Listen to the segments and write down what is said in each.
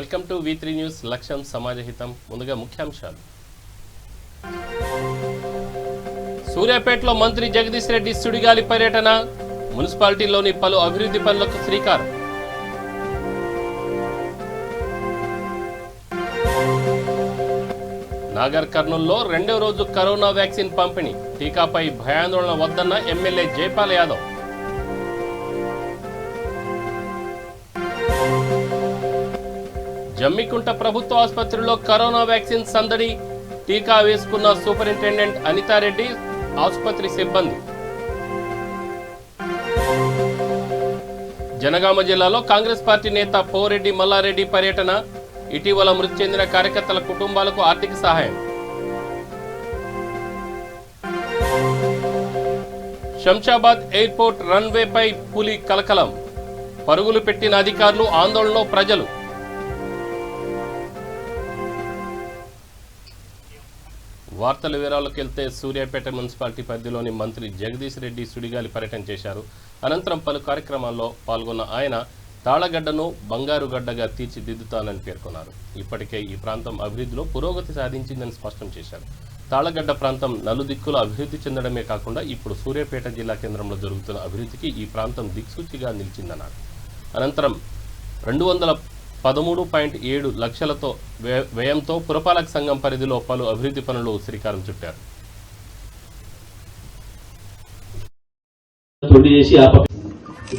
Welcome to V3 news. లక్ష్యం సమాజహితం. ముందుగా ముఖ్యాంశాలు. సూర్యాపేటలో మంత్రి జగదీష్ రెడ్డి సుడిగాలి పర్యటన, మున్సిపాలిటీలోని పలు అభివృద్ధి పనులకు శ్రీకారం. నాగర్ కర్నూల్లో రెండో రోజు కరోనా వ్యాక్సిన్ పంపిణీ, టీకాపై భయాందోళన వద్దన్న ఎమ్మెల్యే జైపాల్ యాదవ్. జమ్మికుంట ప్రభుత్వ ఆసుపత్రిలో కరోనా వ్యాక్సిన్ సందడి, టీకా వేసుకున్న సూపరింటెండెంట్ అనితారెడ్డి, ఆసుపత్రి సిబ్బంది. జనగామ జిల్లాలో కాంగ్రెస్ పార్టీ నేత పోరెడ్డి మల్లారెడ్డి పర్యటన, ఇటీవల మృతి చెందిన కార్యకర్తల కుటుంబాలకు ఆర్థిక సహాయం. శంషాబాద్ ఎయిర్పోర్ట్ రన్వేపై పులి కలకలం, పరుగులు పెట్టిన అధికారులు, ఆందోళనలో ప్రజలు. వార్తల వివరాలకు వెళ్తే సూర్యాపేట మున్సిపాలిటీ పరిధిలోని మంత్రి జగదీష్ రెడ్డి సుడిగాలి పర్యటన చేశారు. అనంతరం పలు కార్యక్రమాల్లో పాల్గొన్న ఆయన తాళగడ్డను బంగారుగడ్డగా తీర్చిదిద్దుతానని పేర్కొన్నారు. ఇప్పటికే ఈ ప్రాంతం అభివృద్ధిలో పురోగతి సాధించిందని స్పష్టం చేశారు. తాళగడ్డ ప్రాంతం నలుదిక్కులు అభివృద్ధి చెందడమే కాకుండా ఇప్పుడు సూర్యాపేట జిల్లా కేంద్రంలో జరుగుతున్న అభివృద్ధికి ఈ ప్రాంతం దిక్సూచిగా నిలిచిందన్నారు. అనంతరం 213.7 లక్షలతో వ్యయంతో పురపాలక సంఘం పరిధిలో పలు అభివృద్ధి పనులు శ్రీకారం చుట్టారు.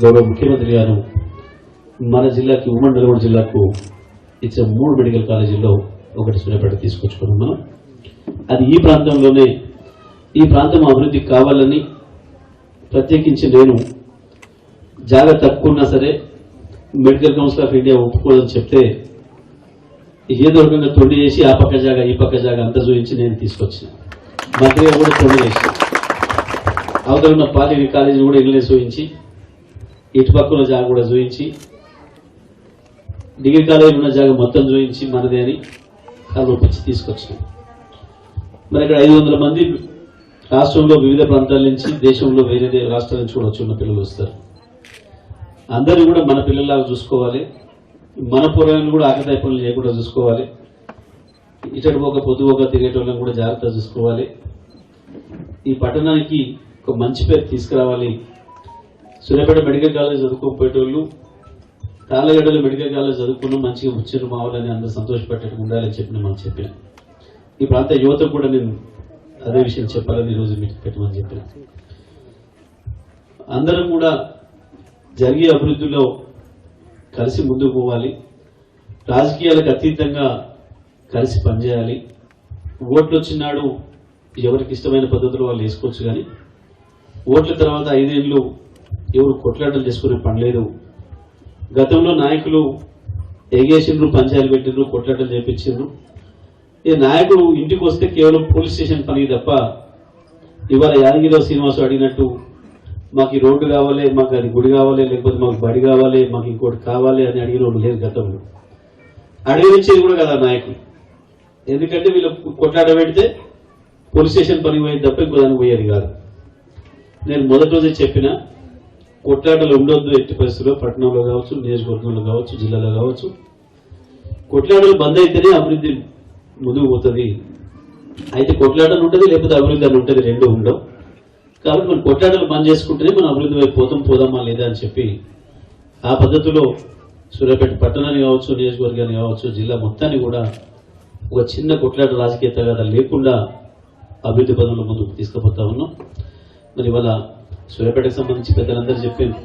గౌరవ ముఖ్యమంత్రి గారు మన జిల్లాకి, ఉమ్మడి నల్గొండ జిల్లాకు ఇచ్చే 3 మెడికల్ కాలేజీల్లో ఒకటి సూర్యాపేట తీసుకొచ్చుకున్నాం మనం. అది ఈ ప్రాంతంలోనే, ఈ ప్రాంతం అభివృద్ధి కావాలని ప్రత్యేకించి నేను జాగా తక్కువన్నా సరే మెడికల్ కౌన్సిల్ ఆఫ్ ఇండియా ఒప్పుకోదని చెప్తే ఏదో రకంగా తొండి చేసి ఆ పక్క జాగా ఈ పక్క జాగా అంతా చూపించి నేను తీసుకొచ్చిన. మంత్రిగా కూడా తొండి చేసి అవతల ఉన్న పాలిటెక్నిక్ కాలేజీ కూడా ఇళ్ళనే చూపించి, ఇటు పక్కన జాగా కూడా చూపించి, డిగ్రీ కాలేజీలో ఉన్న జాగా మొత్తం చూపించి మనదే అని కాలు ఒప్పించి తీసుకొచ్చినాం. మరి ఇక్కడ 500 మంది రాష్ట్రంలో వివిధ ప్రాంతాల నుంచి, దేశంలో వేరే రాష్ట్రాల నుంచి కూడా వచ్చి ఉన్న పిల్లలు వస్తారు. అందరూ కూడా మన పిల్లల్లాగా చూసుకోవాలి, మన పూర్వీకులు కూడా ఆకతాయి పనులు చేయకుండా చూసుకోవాలి, ఇటు ఒక పొద్దుగా తిరిగేటోళ్ళని కూడా జాగ్రత్తగా చూసుకోవాలి. ఈ పట్టణానికి ఒక మంచి పేరు తీసుకురావాలి. సూర్యాపేట మెడికల్ కాలేజ్ చదువుకోకపోయేటోళ్ళు తాళ్ళగడ్డలో మెడికల్ కాలేజ్ చదువుకున్నాం, మంచిగా ముచ్చరు మావాలని అందరూ సంతోషపడేట్టు ఉండాలని చెప్పి మనం చెప్పిన. ఈ ప్రాంత యువతకు కూడా నేను అదే విషయం చెప్పాలని ఈరోజు మీకు పెట్టమని చెప్పిన. అందరం కూడా జరిగే అభివృద్ధిలో కలిసి ముందుకు పోవాలి, రాజకీయాలకు అతీతంగా కలిసి పనిచేయాలి. ఓట్లు వచ్చినాడు ఎవరికి ఇష్టమైన పద్ధతిలో వాళ్ళు వేసుకోవచ్చు, కానీ ఓట్ల తర్వాత 5 ఏళ్ళు ఎవరు కొట్లాటలు చేసుకునే పని లేదు. గతంలో నాయకులు ఎగేసిండ్రు, పంచాయతీలు పెట్టిండ్రు, కొట్లాటలు చేపించిండ్రు. ఈ నాయకుడు ఇంటికి వస్తే కేవలం పోలీస్ స్టేషన్ పనికి తప్ప, ఇవాళ యాదగిరిలో శ్రీనివాసు అడిగినట్టు మాకు ఈ రోడ్డు కావాలి, మాకు అది గుడి కావాలి, లేకపోతే మాకు బడి కావాలి, మాకు ఇంకోటి కావాలి అని అడిగిన వాళ్ళు లేదు గతంలో. అడిగిచ్చేది కూడా కదా నాయకులు. ఎందుకంటే వీళ్ళు కొట్లాట పెడితే పోలీస్ స్టేషన్ పని పోయేది తప్ప ఇంకో దానికి పోయేది కాదు. నేను మొదటి రోజే చెప్పిన, కొట్లాటలు ఉండొద్దు ఎట్టి పరిస్థితుల్లో, పట్టణంలో కావచ్చు, నియోజకవర్గంలో కావచ్చు, జిల్లాలో కావచ్చు. కొట్లాటలు బంద్ అయితేనే అభివృద్ధి ముందుకు పోతుంది. అయితే కొట్లాటలు ఉంటుంది, లేకపోతే అభివృద్ధి అని ఉంటుంది, రెండు ఉండవు. కాబట్టి మనం కొట్లాటలు బంద్ చేసుకుంటేనే మనం అభివృద్ధి వైపు పోదామా లేదా అని చెప్పి ఆ పద్ధతిలో సూర్యాపేట పట్టణాన్ని కావచ్చు, నియోజకవర్గాన్ని కావచ్చు, జిల్లా మొత్తాన్ని కూడా ఒక చిన్న కొట్లాట రాజకీయ తగాదా లేకుండా అభివృద్ధి పదంలో ముందుకు తీసుకుపోతా ఉన్నాం. మరి ఇవాళ సూర్యాపేటకు సంబంధించి పెద్దలందరూ చెప్పారు,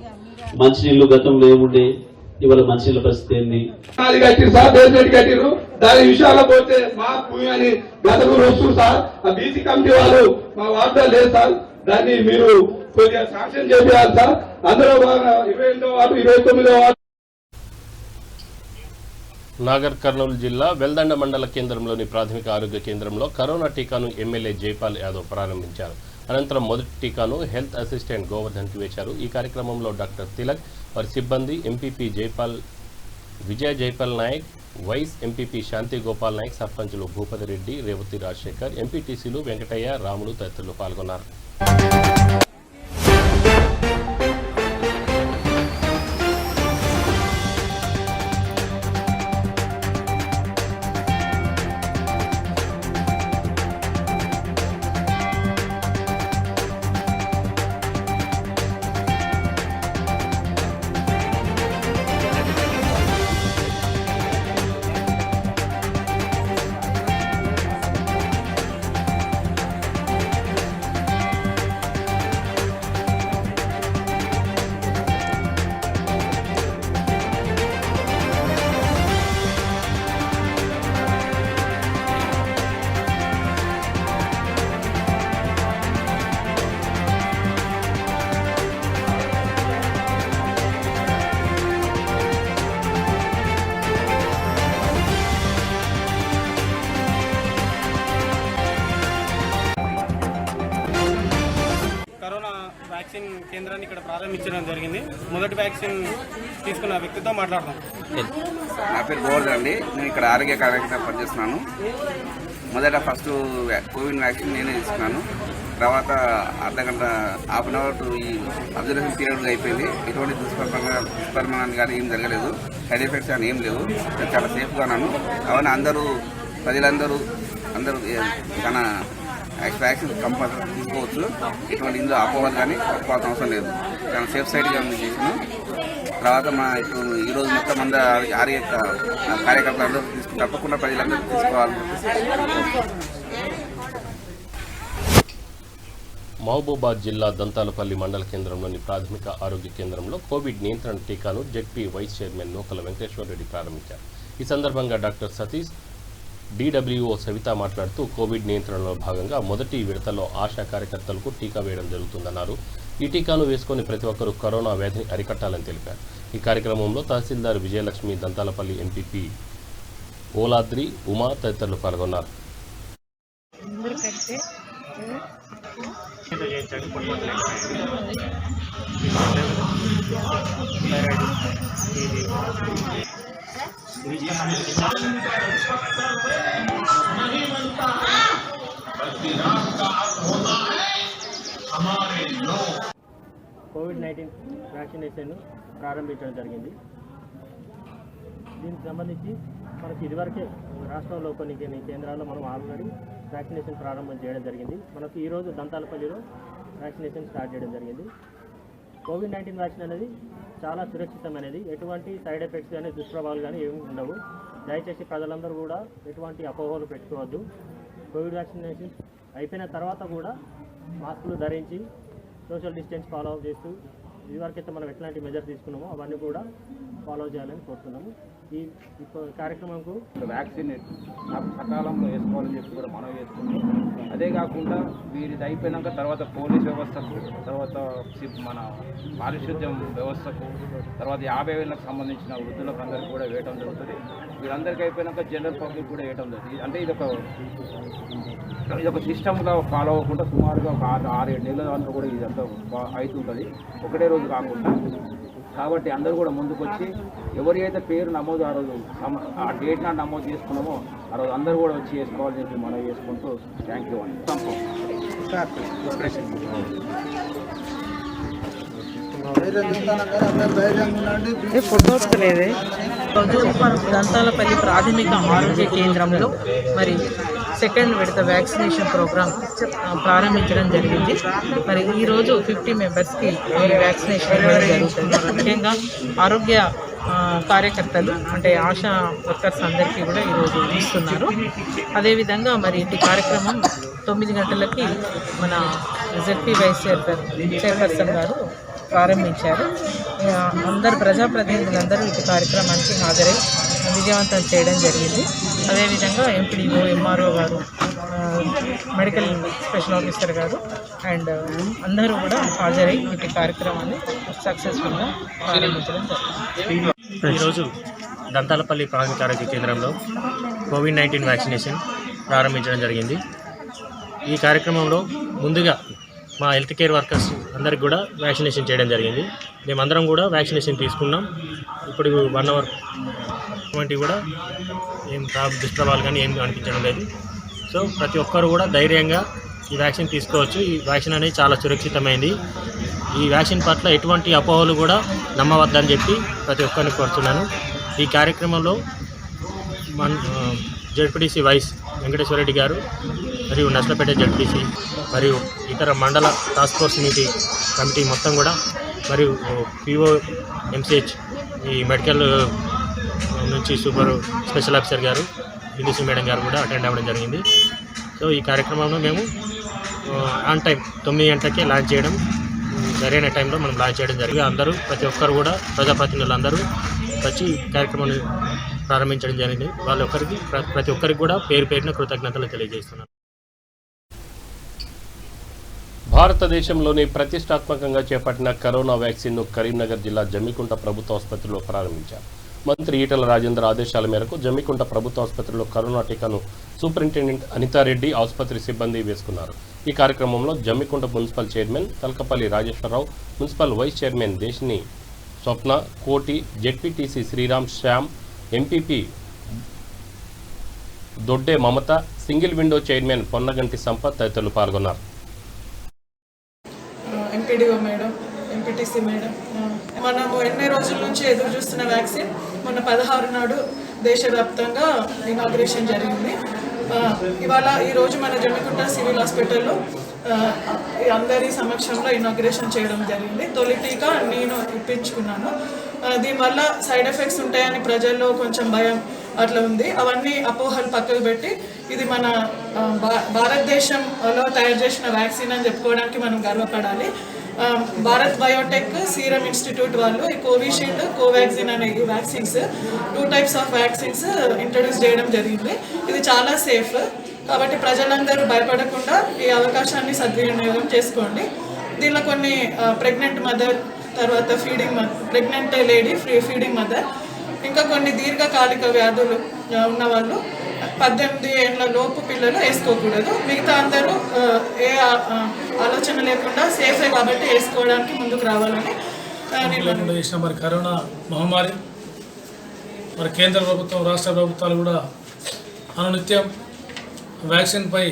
మంచినీళ్ళు గతంలో ఏముండే, ఇవాళ మంచినీళ్ళ పరిస్థితి ఏంది. దాని విషయాల్లో పోతే మా భూమి అని గతంలో వస్తుంది సార్. ఆ బీసీ కమిటీ వాళ్ళు మా వార్డులో లేదు సార్, దాన్ని మీరు కొద్దిగా శాంక్షన్ చేయాలి సార్. అందులో 28వ వార్డు, 29వ వార్డు. నాగర్ కర్నూలు జిల్లా వెల్దండ మండల కేంద్రంలోని ప్రాథమిక ఆరోగ్య కేంద్రంలో కరోనా టీకాను ఎమ్మెల్యే జైపాల్ యాదవ్ ప్రారంభించారు. అనంతరం మొదటి టీకాను హెల్త్ అసిస్టెంట్ గోవర్ధన్కి వేశారు. ఈ కార్యక్రమంలో డాక్టర్ తిలక్, వారి సిబ్బంది, ఎంపీపీ విజయ జైపాల్ నాయక్, వైస్ ఎంపీపీ శాంతి గోపాల్ నాయక్, సర్పంచులు భూపతి రెడ్డి, రేవతి రాజశేఖర్, ఎంపీటీసీలు వెంకటయ్య, రాములు తదితరులు పాల్గొన్నారు. వ్యాక్సిన్ కేంద్రాన్ని ఇక్కడ ప్రారంభించడం జరిగింది. మొదటి వ్యాక్సిన్ తీసుకున్న వ్యక్తితో మాట్లాడదాం. నా పేరు గోవర్ధన్ అండి. నేను ఇక్కడ ఆరోగ్య కార్యక్రమంగా పనిచేస్తున్నాను. మొదట ఫస్ట్ కోవిడ్ వ్యాక్సిన్ నేనే తీసుకున్నాను. తర్వాత అర్ధగంట హాఫ్ అన్ అవర్ ఈ అబ్జర్వేషన్ పీరియడ్ అయిపోయింది. ఎటువంటి దుష్పరిమాణాలు కానీ ఏం జరగలేదు, సైడ్ ఎఫెక్ట్స్ కానీ ఏం లేవు. నేను చాలా సేఫ్గా ఉన్నాను. కావున ప్రజలందరూ తన వ్యాక్సిన్ కంపల్సరీ తీసుకోవచ్చు. ఎటువంటి ఇందులో అపోహలు కానీ ఒప్పుకోవాల్సిన అవసరం లేదు. చాలా సేఫ్ సైడ్గా చేసాను. తర్వాత ఇప్పుడు ఈరోజు మొత్తం మంది ఆరోగ్య కార్యకర్తలందరూ తప్పకుండా ప్రజలందరూ తీసుకోవాలి. మహబూబాద్ జిల్లా దంతాలపల్లి మండల కేంద్రంలోని ప్రాథమిక ఆరోగ్య కేంద్రంలో కోవిడ్ నియంత్రణ టీకాను జెడ్పీ వైస్ చైర్మన్ నూకల వెంకటేశ్వర రెడ్డి ప్రారంభించారు. ఈ సందర్భంగా డాక్టర్ సతీష్, డిడబ్ల్యూఓ సవిత మాట్లాడుతూ కోవిడ్ నియంత్రణలో భాగంగా మొదటి విడతలో ఆశా కార్యకర్తలకు టీకా వేయడం జరుగుతుందన్నారు. ఈ టీకాను వేసుకుని ప్రతి ఒక్కరూ కరోనా వ్యాధిని అరికట్టాలని తెలిపారు. ఈ కార్యక్రమంలో తహసీల్దార్ విజయలక్ష్మి, దంతాలపల్లి ఎంపీపీ ఓలాద్రి, ఉమా తదితరులు పాల్గొన్నారు. కోవిడ్-19 వ్యాక్సినేషన్ ప్రారంభించడం జరిగింది. దీనికి సంబంధించి మనకి ఇదివరకే రాష్ట్రంలో కొన్ని కేంద్రాల్లో మనం ఆల్రెడీ వ్యాక్సినేషన్ ప్రారంభం చేయడం జరిగింది. మనకు ఈరోజు దంతాలపల్లిలో వ్యాక్సినేషన్ స్టార్ట్ చేయడం జరిగింది. కోవిడ్-19 వ్యాక్సిన్ అనేది చాలా సురక్షితమైనది. ఎటువంటి సైడ్ ఎఫెక్ట్స్ కానీ దుష్ప్రభావాలు కానీ ఏమి ఉండవు. దయచేసి ప్రజలందరూ కూడా ఎటువంటి అపోహలు పెట్టుకోవద్దు. కోవిడ్ వ్యాక్సినేషన్ అయిపోయిన తర్వాత కూడా మాస్కులు ధరించి సోషల్ డిస్టెన్స్ ఫాలో చేస్తూ ఇదివరకైతే మనం ఎట్లాంటి మెజర్ తీసుకున్నామో అవన్నీ కూడా ఫాలో చేయాలని కోరుతున్నాము. ఈ కార్యక్రమంకు వ్యాక్సిన్ సకాలంలో వేసుకోవాలని చెప్పి కూడా మనం వేసుకుంటాం. అదే కాకుండా వీరిది అయిపోయినాక తర్వాత పోలీస్ వ్యవస్థకు, తర్వాత మన పారిశుద్ధ్యం వ్యవస్థకు, తర్వాత 50 ఏళ్ళకు సంబంధించిన వృద్ధులకు అందరికీ కూడా వేయటం జరుగుతుంది. వీరందరికీ అయిపోయినాక జనరల్ పబ్లిక్ కూడా వేయటం జరుగుతుంది. అంటే ఇదొక సిస్టమ్గా ఫాలో అవ్వకుండా సుమారుగా ఒక 6-7 నెలల వరకు కూడా ఇదంతా అవుతుంటుంది, ఒకటే రోజు కాకుండా. కాబట్టి అందరూ కూడా ముందుకు వచ్చి ఎవరి అయితే పేరు నమోదు ఆ రోజు ఆ డేట్ నాడు నమోదు చేసుకున్నామో ఆ రోజు అందరూ కూడా వచ్చి చేసుకోవాలని చెప్పి మనం చేసుకుంటూ థ్యాంక్ యూ అండి. దంతాలపల్లి ప్రాథమిక ఆరోగ్య కేంద్రంలో మరి సెకండ్ విడత వ్యాక్సినేషన్ ప్రోగ్రామ్ ప్రారంభించడం జరిగింది. మరి ఈరోజు 50 మెంబర్స్కి ఈ వ్యాక్సినేషన్ ఇవ్వడం జరుగుతుంది. ముఖ్యంగా ఆరోగ్య కార్యకర్తలు అంటే ఆశా వర్కర్స్ అందరికీ కూడా ఈరోజు ఇస్తున్నారు. అదేవిధంగా మరి ఈ కార్యక్రమం 9 గంటలకి మన జెడ్పీ వైస్ చైర్పర్సన్ గారు ప్రారంభించారు. అందరు ప్రజాప్రతినిధులందరూ ఈ కార్యక్రమానికి హాజరై విజయవంతం చేయడం జరిగింది. అదేవిధంగా ఎంపీడీఓ, ఎంఆర్ఓ గారు, మెడికల్ స్పెషల్ ఆఫీసర్ గారు అండ్ అందరూ కూడా హాజరై ఈ కార్యక్రమాన్ని సక్సెస్ఫుల్గా ప్రారంభించడం జరిగింది. ఈరోజు దంతాలపల్లి ప్రాథమిక ఆరోగ్య కేంద్రంలో కోవిడ్-19 వ్యాక్సినేషన్ ప్రారంభించడం జరిగింది. ఈ కార్యక్రమంలో ముందుగా మా హెల్త్ కేర్ వర్కర్స్ అందరికి కూడా వ్యాక్సినేషన్ చేయడం జరిగింది. మేమందరం కూడా వ్యాక్సినేషన్ తీసుకున్నాం. ఇప్పుడు 1 అవర్ వంటి కూడా ఏం దుష్ప్రభావాలు కానీ ఏం అనిపించడం లేదు. సో ప్రతి ఒక్కరు కూడా ధైర్యంగా ఈ వ్యాక్సిన్ తీసుకోవచ్చు. ఈ వ్యాక్సిన్ అనేది చాలా సురక్షితమైంది. ఈ వ్యాక్సిన్ పట్ల ఎటువంటి అపోహలు కూడా నమ్మవద్దని చెప్పి ప్రతి ఒక్కరిని కోరుతున్నాను. ఈ కార్యక్రమంలో జెడ్పీటీసీ వైస్ వెంకటేశ్వర రెడ్డి గారు మరియు నర్సలపేట జెడ్పీసీ మరియు ఇతర మండల టాస్క్ ఫోర్స్ కమిటీ మొత్తం కూడా మరియు పిఓ, ఎంసీహెచ్, ఈ మెడికల్ నుంచి సూపర్ స్పెషల్ ఆఫీసర్ గారు, బిందుశ్రీ మేడం గారు కూడా అటెండ్ అవ్వడం జరిగింది. సో ఈ కార్యక్రమంలో మేము ఆన్ టైం 9 గంటలకే లాంచ్ చేయడం, సరైన టైంలో మనం లాంచ్ చేయడం జరిగింది. అందరూ ప్రతి ఒక్కరు కూడా ప్రజాప్రతినిధులు అందరూ వచ్చి కార్యక్రమాన్ని ప్రారంభించడం జరిగింది. ప్రతి ఒక్కరికి కూడా పేరున కృతజ్ఞతలు తెలియజేస్తున్నాను. భారతదేశంలోని ప్రతిష్టాత్మకంగా చేపట్టిన కరోనా వ్యాక్సిన్ను కరీంనగర్ జిల్లా జమ్మికుంట ప్రభుత్వ ఆసుపత్రిలో ప్రారంభించారు. మంత్రి ఈటల రాజేందర్ ఆదేశాల మేరకు జమ్మికుంట ప్రభుత్వ ఆసుపత్రిలో కరోనా టీకాను సూపరింటెండెంట్ అనితారెడ్డి, ఆసుపత్రి సిబ్బంది వేసుకున్నారు. ఈ కార్యక్రమంలో Jammikunta municipal chairman Talakapalli Rajeshwararao, municipal vice chairman Desini Swapna, Koti, ZPTC Sriram Shyam, MPP Dodde Mamata, single window chairman Ponnaganti Sampath తదితరులు పాల్గొన్నారు. ఎంపీడీఓ మేడం, ఎంపీటీసీ మేడం, మనము ఎన్ని రోజుల నుంచి ఎదురు చూస్తున్న వ్యాక్సిన్ మొన్న 16 నాడు దేశవ్యాప్తంగా ఇనాగ్రేషన్ జరిగింది. ఇవాళ ఈరోజు మన జమ్మికుంట సివిల్ హాస్పిటల్లో అందరి సమక్షంలో ఇనాగ్రేషన్ చేయడం జరిగింది. తొలి టీకా నేను ఇప్పించుకున్నాను. దీనివల్ల సైడ్ ఎఫెక్ట్స్ ఉంటాయని ప్రజల్లో కొంచెం భయం అట్లా ఉంది. అవన్నీ అపోహలు పక్కకు పెట్టి ఇది మన భారతదేశంలో తయారు చేసిన వ్యాక్సిన్ అని చెప్పుకోవడానికి మనం గర్వపడాలి. భారత్ బయోటెక్, సీరం ఇన్స్టిట్యూట్ వాళ్ళు ఈ కోవిషీల్డ్, కోవాక్సిన్ అనే ఈ vaccines 2 types of vaccines introduce చేయడం జరిగింది. ఇది చాలా సేఫ్ కాబట్టి ప్రజలందరూ భయపడకుండా ఈ అవకాశాన్ని సద్వినియోగం చేసుకోండి. దీనిలో కొన్ని ప్రెగ్నెంట్ మదర్, తర్వాత ప్రెగ్నెంట్ లేడీ, ఫీడింగ్ మదర్, ఇంకా కొన్ని దీర్ఘకాలిక వ్యాధులు ఉన్నవాళ్ళు 18 ఏళ్ల లోపు పిల్లలు వేసుకోకూడదు. మిగతా అందరూ ఏ ఆలోచన లేకుండా సేఫే కాబట్టి వేసుకోవడానికి ముందుకు రావాలని చేసిన మరి కరోనా మహమ్మారి మరి కేంద్ర ప్రభుత్వం, రాష్ట్ర ప్రభుత్వాలు కూడా అనునిత్యం వ్యాక్సిన్పై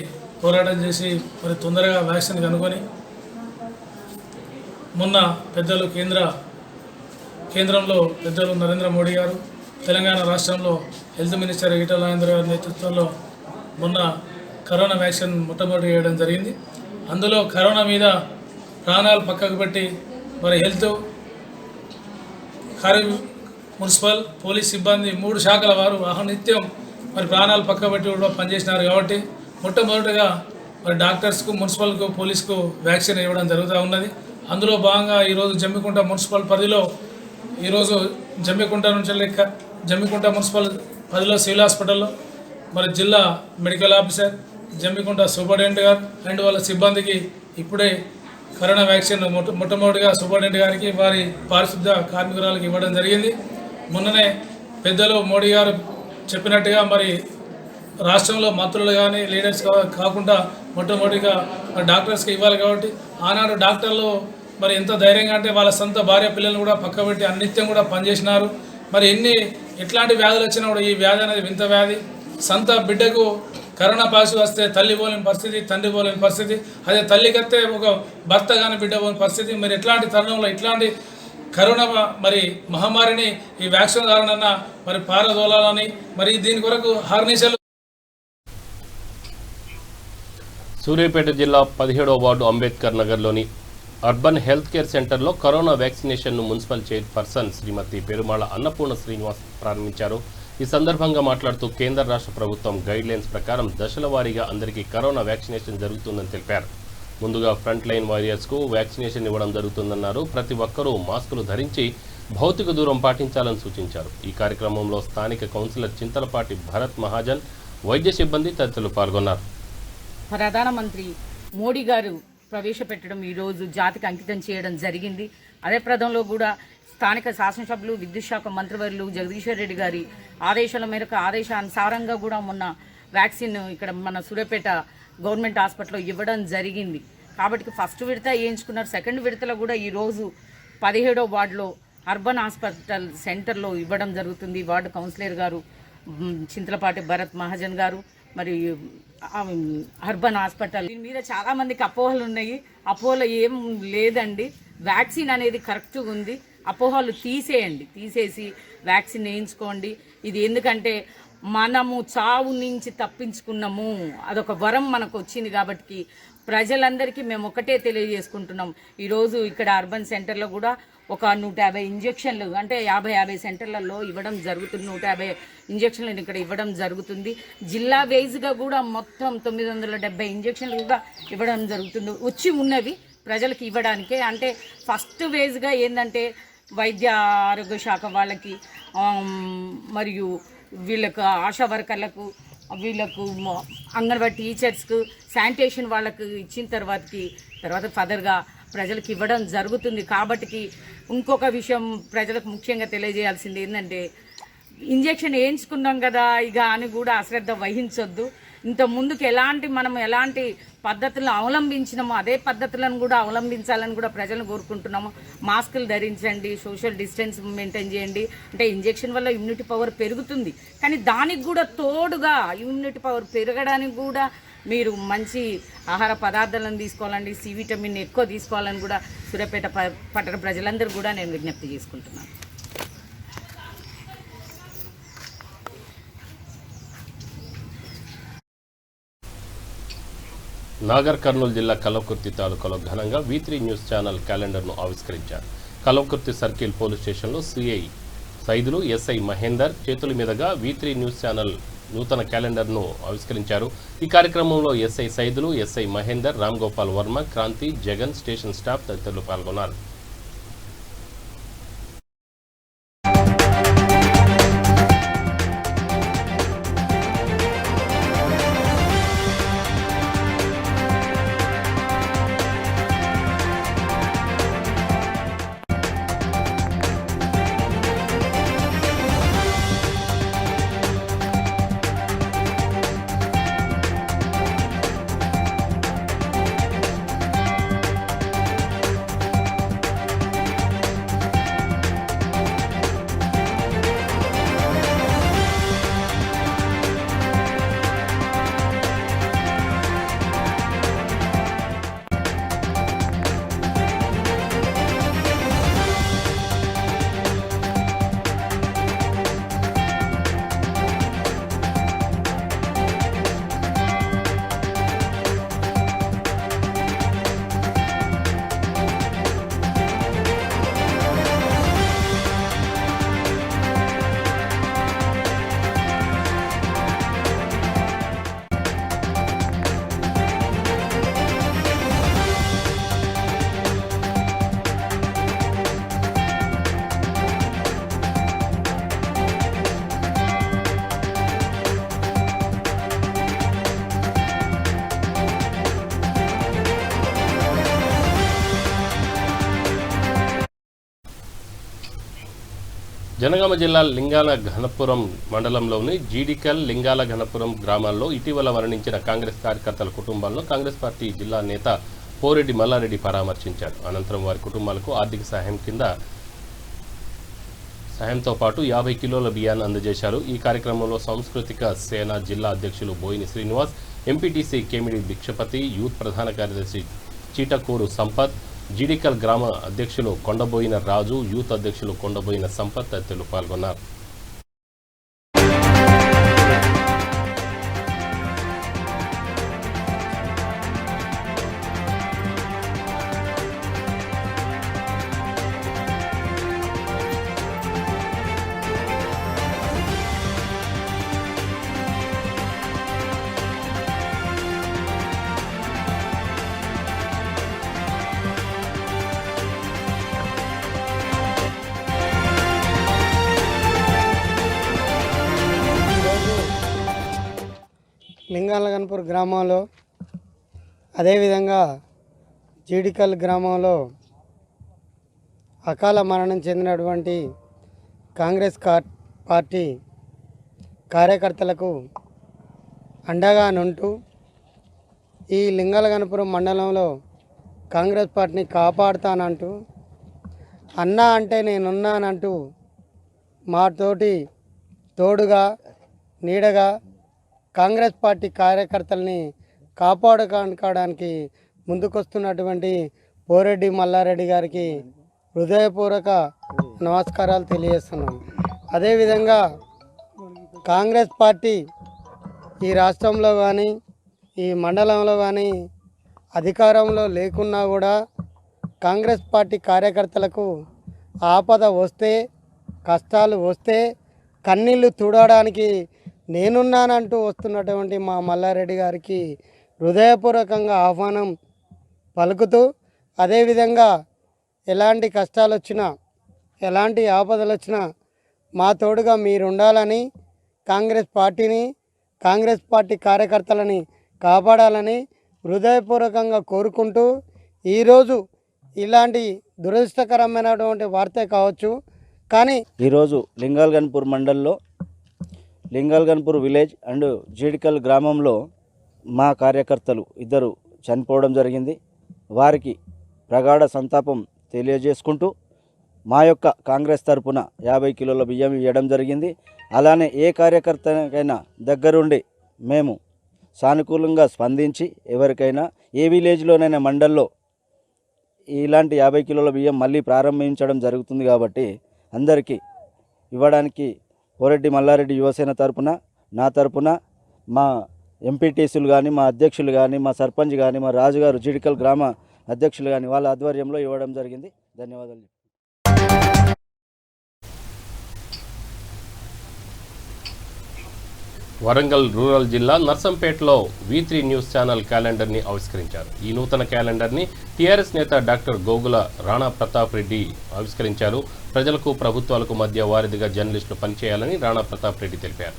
పోరాటం చేసి మరి తొందరగా వ్యాక్సిన్ కనుగొని మొన్న పెద్దలు కేంద్రంలో పెద్దలు నరేంద్ర మోడీ గారు, తెలంగాణ రాష్ట్రంలో హెల్త్ మినిస్టర్ ఈటల రాజేందర్ గారి నేతృత్వంలో మొన్న కరోనా వ్యాక్సిన్ మొట్టమొదటి వేయడం జరిగింది. అందులో కరోనా మీద ప్రాణాలు పక్కకు పెట్టి మరి హెల్త్, మున్సిపల్, పోలీస్ సిబ్బంది 3 శాఖల వారు అహర్నిత్యం మరి ప్రాణాలు పక్కబెట్టి కూడా పనిచేసినారు. కాబట్టి మొట్టమొదటిగా మరి డాక్టర్స్కు, మున్సిపల్కు, పోలీస్కు వ్యాక్సిన్ ఇవ్వడం జరుగుతూ ఉన్నది. అందులో భాగంగా ఈరోజు జమ్మికుంట మున్సిపల్ పరిధిలో ఈరోజు జమ్మికుంట మున్సిపల్ పరిధిలో సివిల్ హాస్పిటల్లో మరి జిల్లా మెడికల్ ఆఫీసర్, జమ్మికుంట సూపరింటెండెంట్ గారు అండ్ వాళ్ళ సిబ్బందికి ఇప్పుడే కరోనా వ్యాక్సిన్ మొట్టమొదటిగా సూపరింటెండెంట్ గారికి, వారి పారిశుద్ధ్య కార్మికురాలకు ఇవ్వడం జరిగింది. మొన్ననే పెద్దలు మోడీ గారు చెప్పినట్టుగా మరి రాష్ట్రంలో మంత్రులు కానీ లీడర్స్ కాకుండా మొట్టమొదటిగా డాక్టర్స్కి ఇవ్వాలి. కాబట్టి ఆనాడు డాక్టర్లు మరి ఎంత ధైర్యంగా అంటే వాళ్ళ సొంత భార్య పిల్లలను కూడా పక్కబెట్టి అన్నిత్యం కూడా పనిచేసినారు. మరి ఎట్లాంటి వ్యాధులు వచ్చినా కూడా ఈ వ్యాధి అనేది వింత వ్యాధి. సొంత బిడ్డకు కరోనా పాజిటివ్ వస్తే తల్లి పోలేని పరిస్థితి, తండ్రి పోలేని పరిస్థితి. అదే తల్లికత్తే ఒక భర్త కానీ బిడ్డ పోలేని పరిస్థితి. మరి ఎట్లాంటి తరుణంలో ఇట్లాంటి కరోనా మరి మహమ్మారిని ఈ వ్యాక్సిన్ కారణంగా మరి పారదోలాలని మరి దీని కొరకు హార్నిషలు. సూర్యాపేట జిల్లా 17వ వార్డు అంబేద్కర్ నగర్లోని అర్బన్ హెల్త్ కేర్ సెంటర్లో కరోనా వ్యాక్సినేషన్ను మున్సిపల్ చైర్పర్సన్ శ్రీమతి పెరుమాళ అన్నపూర్ణ శ్రీనివాస్ ప్రారంభించారు. ఈ సందర్భంగా మాట్లాడుతూ కేంద్ర రాష్ట్ర ప్రభుత్వం గైడ్లైన్స్ ప్రకారం దశల వారీగా అందరికీ కరోనా వ్యాక్సినేషన్ జరుగుతుందని తెలిపారు. ముందుగా ఫ్రంట్ లైన్ వారియర్స్కు వ్యాక్సినేషన్ ఇవ్వడం జరుగుతుందన్నారు. ప్రతి ఒక్కరూ మాస్కులు ధరించి భౌతిక దూరం పాటించాలని సూచించారు. ఈ కార్యక్రమంలో స్థానిక కౌన్సిలర్ చింతలపాటి భరత్ మహాజన్, వైద్య సిబ్బంది తదితరులు పాల్గొన్నారు. ప్రధానమంత్రి మోడీ గారు ప్రవేశపెట్టడం ఈరోజు జాతికి అంకితం చేయడం జరిగింది. అదే ప్రదంలో కూడా స్థానిక శాసనసభ్యులు, విద్యుత్ శాఖ మంత్రివర్యులు జగదీశ్వర్ రెడ్డి గారి ఆదేశాల మేరకు ఆదేశానుసారంగా కూడా మొన్న వ్యాక్సిన్ ఇక్కడ మన సూర్యాపేట గవర్నమెంట్ హాస్పిటల్లో ఇవ్వడం జరిగింది. కాబట్టి ఫస్ట్ విడత వేయించుకున్నారు. సెకండ్ విడతలో కూడా ఈరోజు 17వ వార్డులో అర్బన్ హాస్పిటల్ సెంటర్లో ఇవ్వడం జరుగుతుంది. వార్డు కౌన్సిలర్ గారు చింతలపాటి భరత్ మహాజన్ గారు మరి అర్బన్ హాస్పిటల్ దీని మీద చాలా మందికి అపోహలు ఉన్నాయి. అపోహలు ఏం లేదండి. వ్యాక్సిన్ అనేది కరెక్ట్గా ఉంది. అపోహలు తీసేసి వ్యాక్సిన్ వేయించుకోండి. ఇది ఎందుకంటే మనము చావు నుంచి తప్పించుకున్నాము, అదొక వరం మనకు వచ్చింది. కాబట్టి ప్రజలందరికీ మేము ఒకటే తెలియజేసుకుంటున్నాం. ఈరోజు ఇక్కడ అర్బన్ సెంటర్లో కూడా ఒక 150 ఇంజక్షన్లు అంటే 50 సెంటర్లలో ఇవ్వడం జరుగుతుంది. 150 ఇంజక్షన్లు ఇక్కడ ఇవ్వడం జరుగుతుంది. జిల్లా వైజ్గా కూడా మొత్తం 970 ఇంజక్షన్లు కూడా ఇవ్వడం జరుగుతుంది. వచ్చి ఉన్నవి ప్రజలకు ఇవ్వడానికే. అంటే ఫస్ట్ వేజ్గా ఏంటంటే వైద్య ఆరోగ్య శాఖ వాళ్ళకి మరియు వీళ్ళకు ఆశా వర్కర్లకు, వీళ్ళకు అంగన్వాడీ టీచర్స్కు, శానిటేషన్ వాళ్ళకు ఇచ్చిన తర్వాత ఫర్దర్గా ప్రజలకు ఇవ్వడం జరుగుతుంది. కాబట్టి ఇంకొక విషయం ప్రజలకు ముఖ్యంగా తెలియజేయాల్సింది ఏంటంటే ఇంజెక్షన్ వేయించుకున్నాం కదా ఇక అని కూడా అశ్రద్ధ వహించొద్దు. ఇంత ముందుకు మనం ఎలాంటి పద్ధతులను అవలంబించినామో అదే పద్ధతులను కూడా అవలంబించాలని కూడా ప్రజలను కోరుకుంటున్నాము. మాస్కులు ధరించండి, సోషల్ డిస్టెన్స్ మెయింటైన్ చేయండి. అంటే ఇంజెక్షన్ వల్ల ఇమ్యూనిటీ పవర్ పెరుగుతుంది, కానీ దానికి కూడా తోడుగా ఇమ్యూనిటీ పవర్ పెరగడానికి కూడా మీరు మంచి ఆహార పదార్థాలను తీసుకోవాలండి, సి విటమిన్ ఎక్కువ తీసుకోవాలని కూడా సూర్యాపేట పట్టణ ప్రజలందరూ కూడా నేను విజ్ఞప్తి చేసుకుంటున్నాను. నాగర్ కర్నూలు జిల్లా కల్వకుర్తి తాలూకాలో ఘనంగా V3 న్యూస్ ఛానల్ క్యాలెండర్ను ఆవిష్కరించారు. కల్వకుర్తి సర్కిల్ పోలీస్ స్టేషన్లో సిఐ సైదులు, ఎస్ఐ మహేందర్ చేతుల మీదుగా V3 న్యూస్ ఛానల్ నూతన క్యాలెండర్ను ఆవిష్కరించారు. ఈ కార్యక్రమంలో SI Saidulu, SI Mahender, Ram Gopal Varma, Kranti, Jagan, station staff తదితరులు పాల్గొన్నారు. జనగామ జిల్లా లింగాల ఘనపురం మండలంలోని జీడికల్, లింగాల ఘనపురం గ్రామాల్లో ఇటీవల మరణించిన కాంగ్రెస్ కార్యకర్తల కుటుంబాలను కాంగ్రెస్ పార్టీ జిల్లా నేత పోరెడ్డి మల్లారెడ్డి పరామర్శించారు. అనంతరం వారి కుటుంబాలకు ఆర్థిక సాయంతో పాటు 50 కిలోల బియ్యాన్ని అందజేశారు. ఈ కార్యక్రమంలో సాంస్కృతిక సేన జిల్లా అధ్యక్షులు బోయిని శ్రీనివాస్, ఎంపీటీసీ కేమిడి భిక్షపతి, యూత్ ప్రధాన కార్యదర్శి చీటకూరు సంపత్, జీడికల్ గ్రామ అధ్యక్షులు కొండబోయిన రాజు, యూత్ అధ్యక్షులు కొండబోయిన సంపత్ తదితరులు పాల్గొన్నారు. లింగాలగన్పూర్ గ్రామంలో అదేవిధంగా జీడికల్ గ్రామంలో అకాల మరణం చెందినటువంటి కాంగ్రెస్ పార్టీ కార్యకర్తలకు అండగా నుంటూ ఈ లింగాలగన్పురం మండలంలో కాంగ్రెస్ పార్టీని కాపాడుతానంటూ, అన్నా అంటే నేనున్నానంటూ మాతోటి తోడుగా నీడగా కాంగ్రెస్ పార్టీ కార్యకర్తల్ని కాపాడుకోవడానికి ముందుకొస్తున్నటువంటి పోరెడ్డి మల్లారెడ్డి గారికి హృదయపూర్వక నమస్కారాలు తెలియజేస్తున్నాం. అదేవిధంగా కాంగ్రెస్ పార్టీ ఈ రాష్ట్రంలో కానీ ఈ మండలంలో కానీ అధికారంలో లేకున్నా కూడా కాంగ్రెస్ పార్టీ కార్యకర్తలకు ఆపద వస్తే, కష్టాలు వస్తే కన్నీళ్లు తుడవడానికి నేనున్నానంటూ వస్తున్నటువంటి మా మల్లారెడ్డి గారికి హృదయపూర్వకంగా ఆహ్వానం పలుకుతూ, అదేవిధంగా ఎలాంటి కష్టాలు వచ్చినా, ఎలాంటి ఆపదలు వచ్చినా మా తోడుగా మీరు ఉండాలని, కాంగ్రెస్ పార్టీని, కాంగ్రెస్ పార్టీ కార్యకర్తలని కాపాడాలని హృదయపూర్వకంగా కోరుకుంటూ, ఈరోజు ఇలాంటి దురదృష్టకరమైనటువంటి వార్తే కావచ్చు, కానీ ఈరోజు లింగాలగన్పూర్ మండల్లో లింగల్గన్పూర్ విలేజ్ అండ్ జీడికల్ గ్రామంలో మా కార్యకర్తలు ఇద్దరు చనిపోవడం జరిగింది. వారికి ప్రగాఢ సంతాపం తెలియజేసుకుంటూ మా యొక్క కాంగ్రెస్ తరపున 50 కిలోల బియ్యం ఇవ్వడం జరిగింది. అలానే ఏ కార్యకర్తకైనా దగ్గరుండి మేము సానుకూలంగా స్పందించి ఎవరికైనా ఏ విలేజ్లోనైనా మండల్లో ఇలాంటి 50 కిలోల బియ్యం మళ్ళీ ప్రారంభించడం జరుగుతుంది కాబట్టి అందరికీ ఇవ్వడానికి కోరెడ్డి మల్లారెడ్డి యువసేన తరపున నా తరపున మా ఎంపీటీసీలు కానీ మా అధ్యక్షులు కానీ మా సర్పంచ్ కానీ మా రాజుగారు జీడికల్ గ్రామ అధ్యక్షులు కానీ వాళ్ళ ఆధ్వర్యంలో ఇవ్వడం జరిగింది. ధన్యవాదాలు. వరంగల్ రూరల్ జిల్లా నర్సంపేటలో V3 న్యూస్ ఛానల్ క్యాలెండర్ని ఆవిష్కరించారు. ఈ నూతన క్యాలెండర్ని టీఆర్ఎస్ నేత డాక్టర్ గోగుల రాణా ప్రతాప్ రెడ్డి ఆవిష్కరించారు. ప్రజలకు ప్రభుత్వాలకు మధ్య వారధిగా జర్నలిస్టులు పనిచేయాలని రాణా ప్రతాప్ రెడ్డి తెలిపారు.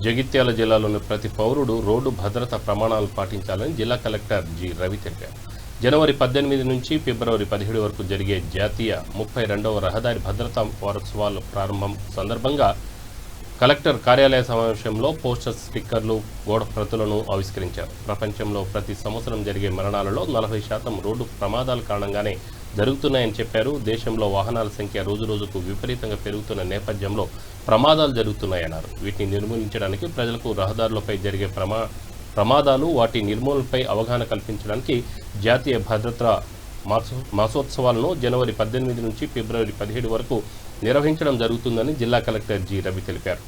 జగిత్యాల జిల్లాలోని ప్రతి పౌరుడు రోడ్డు భద్రతా ప్రమాణాలు పాటించాలని జిల్లా కలెక్టర్ జి రవి తెలిపారు. జనవరి 18 నుంచి ఫిబ్రవరి 17 వరకు జరిగే జాతీయ 32వ రహదారి భద్రతా వారోత్సవాల ప్రారంభం సందర్భంగా కలెక్టర్ కార్యాలయ సమావేశంలో పోస్టర్ స్టిక్కర్లు గోడ ప్రతులను ఆవిష్కరించారు. ప్రపంచంలో ప్రతి సంవత్సరం జరిగే మరణాలలో 40% రోడ్డు ప్రమాదాల కారణంగానే జరుగుతున్నాయని చెప్పారు. దేశంలో వాహనాల సంఖ్య రోజురోజుకు విపరీతంగా పెరుగుతున్న నేపథ్యంలో ప్రమాదాలు జరుగుతున్నాయన్నారు. వీటిని నిర్మూలించడానికి ప్రజలకు రహదారులపై జరిగే ప్రమాదాలు వాటి నిర్మూలనపై అవగాహన కల్పించడానికి జాతీయ భద్రతా మాసోత్సవాలను జనవరి 18 నుంచి ఫిబ్రవరి 17 వరకు నిర్వహించడం జరుగుతుందని జిల్లా కలెక్టర్ జి రవి తెలిపారు.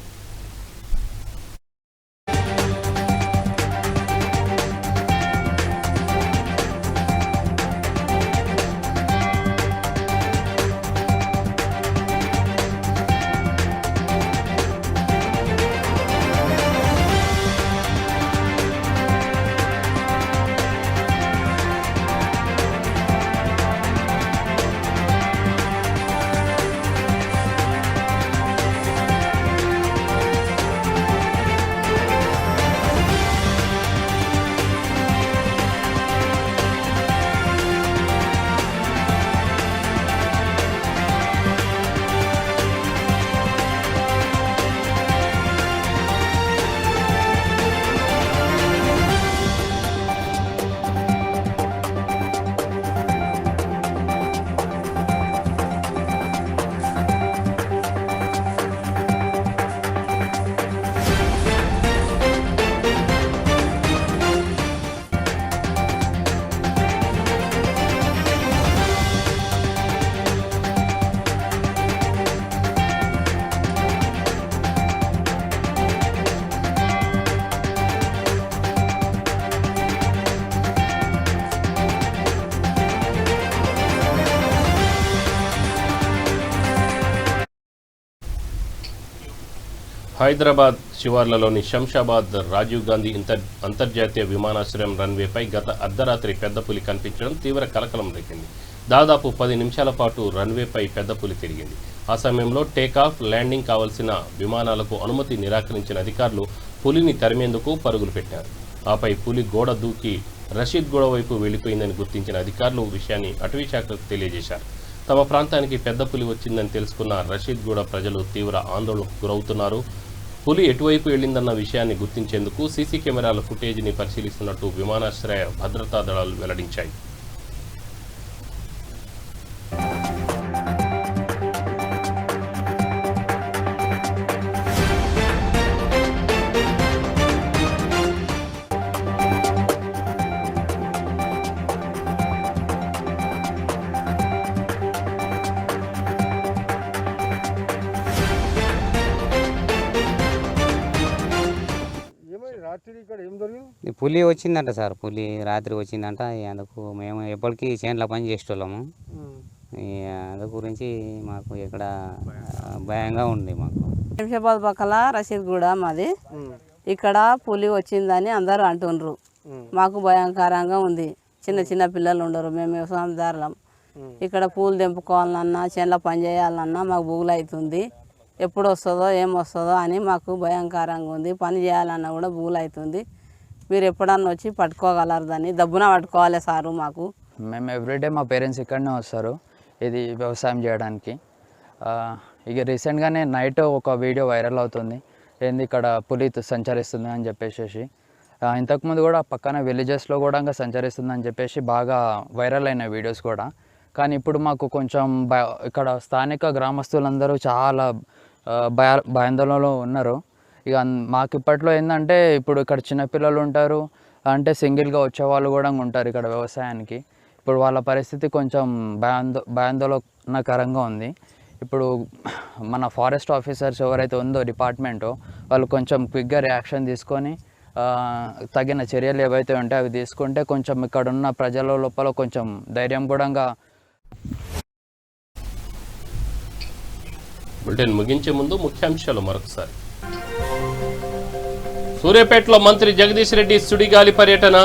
హైదరాబాద్ శివార్లలోని శంషాబాద్ రాజీవ్ గాంధీ అంతర్జాతీయ విమానాశ్రయం రన్వేపై గత అర్ధరాత్రి పెద్ద పులి కనిపించడం తీవ్ర కలకలం రేపింది. దాదాపు 10 నిమిషాల పాటు రన్వేపై పెద్ద పులి తిరిగింది. ఆ సమయంలో టేకాఫ్ ల్యాండింగ్ కావాల్సిన విమానాలకు అనుమతి నిరాకరించిన అధికారులు పులిని తరిమేందుకు పరుగులు పెట్టారు. ఆపై పులి గోడ దూకి రషీద్ గూడ వైపు వెళ్లిపోయిందని గుర్తించిన అధికారులు విషయాన్ని అటవీ శాఖకు తెలియజేశారు. తమ ప్రాంతానికి పెద్ద పులి వచ్చిందని తెలుసుకున్న రషీద్ గూడ ప్రజలు తీవ్ర ఆందోళనకు గురవుతున్నారు. పులి ఎటువైపు వెళ్లిందన్న విషయాన్ని గుర్తించేందుకు సీసీ కెమెరాల ఫుటేజీని పరిశీలిస్తున్నట్టు విమానాశ్రయ భద్రతా దళాలు వెల్లడించాయి. పులి వచ్చిందంట సార్, పులి రాత్రి వచ్చిందంట. అందుకు మేము ఎప్పటికీ చేనులో పని చేసేటోళ్ళము. అది గురించి మాకు ఇక్కడ భయంగా ఉంది. మాకు శంషాబాద్ పక్కల రషీద్ గూడ మాది. ఇక్కడ పులి వచ్చిందని అందరూ అంటుండ్రు. మాకు భయంకరంగా ఉంది. చిన్న చిన్న పిల్లలు ఉండరు. మేము వ్యవసాయదారులం. ఇక్కడ పూలు తెంపుకోవాలన్నా చేనులో పని చేయాలన్నా మాకు బుగులు అవుతుంది. ఎప్పుడు వస్తుందో ఏమొస్తుందో అని మాకు భయంకరంగా ఉంది. పని చేయాలన్నా కూడా బుగులు అవుతుంది. మీరు ఎప్పుడన్నా వచ్చి పట్టుకోగలరు, దాన్ని దబ్బున పట్టుకోవాలి సారు. మాకు మేము ఎవ్రీడే మా పేరెంట్స్ ఇక్కడనే వస్తారు ఇది వ్యవసాయం చేయడానికి. ఇక రీసెంట్గానే నైట్ ఒక వీడియో వైరల్ అవుతుంది, ఏంది ఇక్కడ పులి సంచరిస్తుంది అని చెప్పేసి. ఇంతకుముందు కూడా పక్కన విలేజెస్లో కూడా ఇంకా సంచరిస్తుందని చెప్పేసి బాగా వైరల్ అయిన వీడియోస్ కూడా. కానీ ఇప్పుడు మాకు కొంచెం ఇక్కడ స్థానిక గ్రామస్తులందరూ చాలా భయాందోళనలో ఉన్నారు. ఇక మాకు ఇప్పట్లో ఏంటంటే ఇప్పుడు ఇక్కడ చిన్నపిల్లలు ఉంటారు, అంటే సింగిల్గా వచ్చేవాళ్ళు కూడా ఉంటారు ఇక్కడ వ్యవసాయానికి. ఇప్పుడు వాళ్ళ పరిస్థితి కొంచెం భయాందోళనకరంగా ఉంది. ఇప్పుడు మన ఫారెస్ట్ ఆఫీసర్స్ ఎవరైతే ఉందో డిపార్ట్మెంటో వాళ్ళు కొంచెం క్విక్గా రియాక్షన్ తీసుకొని తగిన చర్యలు ఏవైతే ఉంటాయో అవి తీసుకుంటే కొంచెం ఇక్కడ ఉన్న ప్రజల లోపల కొంచెం ధైర్యం కూడా. బులెటిన్ ముగించే ముందు ముఖ్యాంశాలు మరొకసారి. సూర్యాపేటలో మంత్రి జగదీష్ రెడ్డి సుడిగాలి పర్యటన,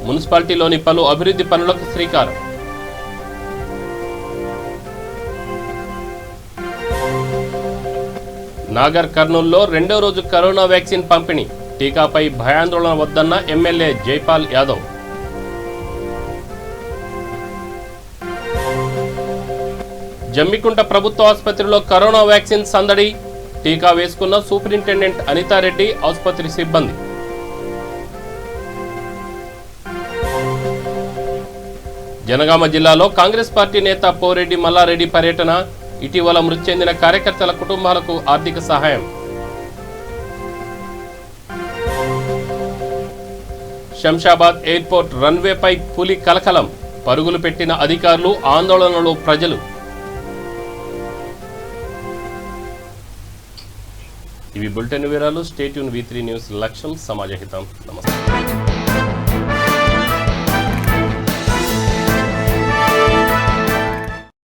మున్సిపాలిటీలోని పలు అభివృద్ధి పనులకు శ్రీకారం. నాగర్ కర్నూల్లో రెండో రోజు కరోనా వ్యాక్సిన్ పంపిణీ, టీకాపై భయాందోళన వద్దన్న ఎమ్మెల్యే జైపాల్ యాదవ్. జమ్మికుంట ప్రభుత్వ ఆసుపత్రిలో కరోనా వ్యాక్సిన్ సందడి, టీకా వేసుకున్న సూపరింటెండెంట్ అనితారెడ్డి, ఆసుపత్రి సిబ్బంది. జనగామ జిల్లాలో కాంగ్రెస్ పార్టీ నేత పోరెడ్డి మల్లారెడ్డి పర్యటన, ఇటీవల మృతి చెందిన కార్యకర్తల కుటుంబాలకు ఆర్థిక సహాయం. శంషాబాద్ ఎయిర్పోర్ట్ రన్వేపై పులి కలకలం, పరుగులు పెట్టిన అధికారులు, ఆందోళనలో ప్రజలు. ఇవి బులెటిన్ వివరాలు. Stay tune V3 news. లక్ష్యం సమాజహితం. నమస్తే.